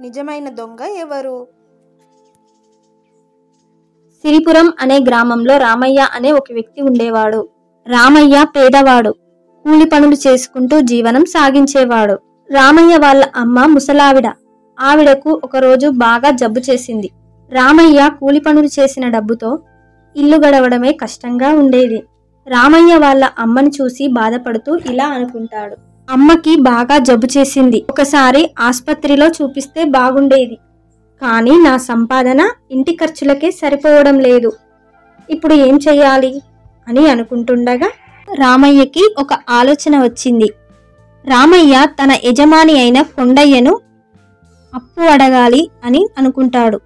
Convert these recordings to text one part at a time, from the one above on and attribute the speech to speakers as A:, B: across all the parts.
A: నిజమైన దొంగ ఎవరు?
B: సిరిపురం అనే గ్రామంలో రామయ్య అనే ఒక వ్యక్తి ఉండేవాడు. రామయ్య పేదవాడు. కూలి పనులు చేసుకుంటూ జీవనం సాగించేవాడు. రామయ్య వాళ్ళ అమ్మ ముసలావిడ. ఆవిడకు ఒకరోజు బాగా జబ్బు చేసింది. రామయ్య కూలి పనులు చేసిన డబ్బుతో ఇల్లు గడవడమే కష్టంగా ఉండేది. రామయ్య వాళ్ళ అమ్మని చూసి బాధపడుతూ ఇలా అనుకుంటాడు, అమ్మకి బాగా జబ్బు చేసింది, ఒకసారి ఆస్పత్రిలో చూపిస్తే బాగుండేది. కానీ నా సంపాదన ఇంటి ఖర్చులకే సరిపోవడం లేదు. ఇప్పుడు ఏం చెయ్యాలి అని అనుకుంటుండగా రామయ్యకి ఒక ఆలోచన వచ్చింది. రామయ్య తన యజమాని అయిన కొండయ్యను అప్పు అడగాలి అని అనుకుంటాడు.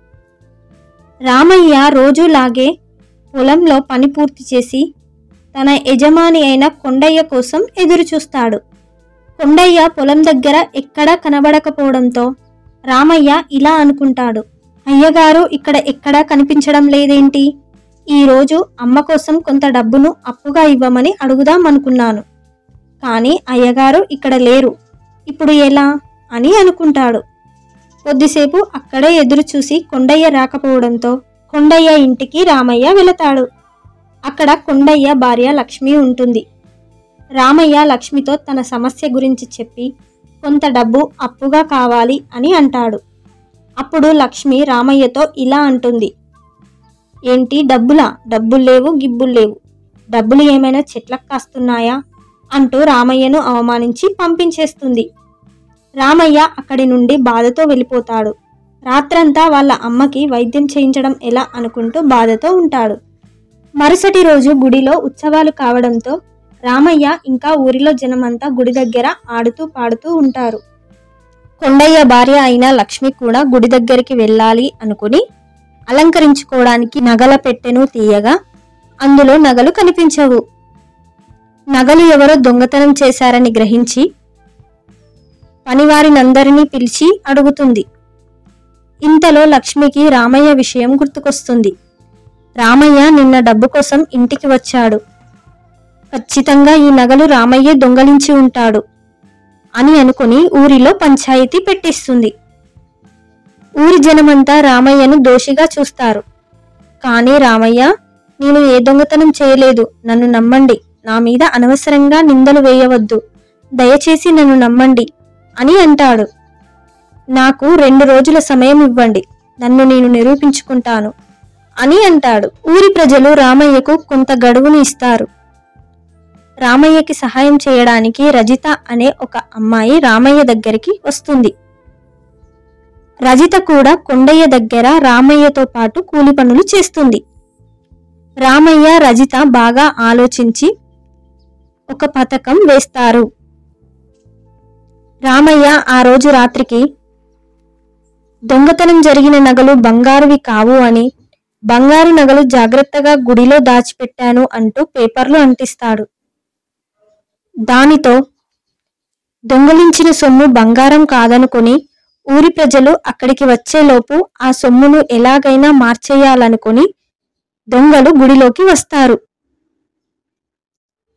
B: రామయ్య రోజులాగే పొలంలో పని పూర్తి చేసి తన యజమాని అయిన కొండయ్య కోసం ఎదురు చూస్తాడు. కొండయ్య పొలం దగ్గర ఎక్కడా కనబడకపోవడంతో రామయ్య ఇలా అనుకుంటాడు, అయ్యగారు ఇక్కడ ఎక్కడా కనిపించడం లేదేంటి? ఈరోజు అమ్మ కోసం కొంత డబ్బును అప్పుగా ఇవ్వమని అడుగుదాం అనుకున్నాను, కానీ అయ్యగారు ఇక్కడ లేరు, ఇప్పుడు ఎలా అని అనుకుంటాడు. కొద్దిసేపు అక్కడే ఎదురు చూసి కొండయ్య రాకపోవడంతో కొండయ్య ఇంటికి రామయ్య వెళతాడు. అక్కడ కొండయ్య భార్య లక్ష్మి ఉంటుంది. రామయ్య లక్ష్మితో తన సమస్య గురించి చెప్పి కొంత డబ్బు అప్పుగా కావాలి అని అంటాడు. అప్పుడు లక్ష్మి రామయ్యతో ఇలా అంటుంది, ఏంటి డబ్బులా? డబ్బులు లేవు, గిబ్బులు లేవు, డబ్బులు ఏమైనా చెట్లకు కాస్తున్నాయా అంటూ రామయ్యను అవమానించి పంపించేస్తుంది. రామయ్య అక్కడి నుండి బాధతో వెళ్ళిపోతాడు. రాత్రంతా వాళ్ళ అమ్మకి వైద్యం చేయించడం ఎలా అనుకుంటూ బాధతో ఉంటాడు. మరుసటి రోజు గుడిలో ఉత్సవాలు కావడంతో రామయ్య ఇంకా ఊరిలో జనమంతా గుడి దగ్గర ఆడుతూ పాడుతూ ఉంటారు. కొండయ్య భార్య అయిన లక్ష్మి కూడా గుడి దగ్గరికి వెళ్ళాలి అనుకుని అలంకరించుకోవడానికి నగల పెట్టెను తీయగా అందులో నగలు కనిపించవు. నగలు ఎవరో దొంగతనం చేశారని గ్రహించి పనివారినందరినీ పిలిచి అడుగుతుంది. ఇంతలో లక్ష్మికి రామయ్య విషయం గుర్తుకొస్తుంది. రామయ్య నిన్న డబ్బు కోసం ఇంటికి వచ్చాడు, ఖచ్చితంగా ఈ నగలు రామయ్య దొంగలించి ఉంటాడు అని అనుకుని ఊరిలో పంచాయతీ పెట్టిస్తుంది. ఊరి జనమంతా రామయ్యను దోషిగా చూస్తారు. కానీ రామయ్య, నేను ఏ దొంగతనం చేయలేదు, నన్ను నమ్మండి, నా మీద అనవసరంగా నిందలు వేయవద్దు, దయచేసి నన్ను నమ్మండి అని అంటాడు. నాకు 2 రోజుల సమయం ఇవ్వండి, నన్ను నేను నిరూపించుకుంటాను అని అంటాడు. ఊరి ప్రజలు రామయ్యకు కొంత గడువును ఇస్తారు. రామయ్యకి సహాయం చేయడానికి రజిత అనే ఒక అమ్మాయి రామయ్య దగ్గరికి వస్తుంది. రజిత కూడా కొండయ్య దగ్గర రామయ్యతో పాటు కూలి పనులు చేస్తుంది. రామయ్య రజిత బాగా ఆలోచించి ఒక పథకం వేస్తారు. రామయ్య ఆ రోజు రాత్రికి దొంగతనం జరిగిన నగలు బంగారువి కావు అని, బంగారు నగలు జాగ్రత్తగా గుడిలో దాచిపెట్టాను అంటూ పేపర్లు అంటిస్తాడు. దానితో దొంగలించిన సొమ్ము బంగారం కాదనుకొని ఊరి ప్రజలు అక్కడికి వచ్చేలోపు ఆ సొమ్మును ఎలాగైనా మార్చేయాలనుకొని దొంగలు గుడిలోకి వస్తారు.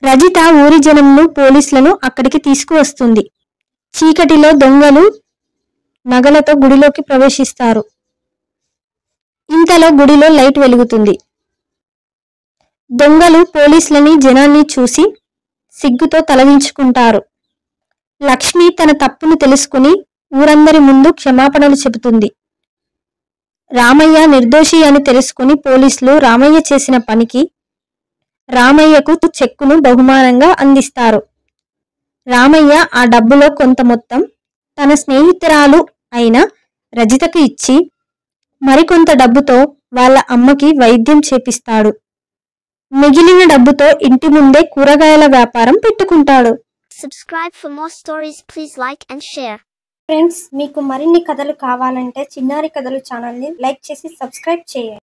B: రజిత ఊరి జనంను పోలీసులను అక్కడికి తీసుకువస్తుంది. చీకటిలో దొంగలు నగలతో గుడిలోకి ప్రవేశిస్తారు. ఇంతలో గుడిలో లైట్ వెలుగుతుంది. దొంగలు పోలీసులని జనాన్ని చూసి సిగ్గుతో తలదించుకుంటారు. లక్ష్మి తన తప్పును తెలుసుకుని ఊరందరి ముందు క్షమాపణలు చెబుతుంది. రామయ్య నిర్దోషి అని తెలుసుకుని పోలీసులు రామయ్య చేసిన పనికి రామయ్యకు చెక్కును బహుమానంగా అందిస్తారు. రామయ్య ఆ డబ్బులో కొంత మొత్తం తన స్నేహితురాలు అయిన రజితకు ఇచ్చి మరికొంత డబ్బుతో వాళ్ళ అమ్మకి వైద్యం చేపిస్తాడు. మిగిలిన డబ్బుతో ఇంటి ముందే కూరగాయల వ్యాపారం పెట్టుకుంటాడు.
C: Subscribe for more stories. Please like and share.
B: Friends, మీకు మరిన్ని కథలు కావాలంటే చిన్నారి కథలు ఛానల్ని లైక్ చేసి సబ్స్క్రైబ్ చేయండి.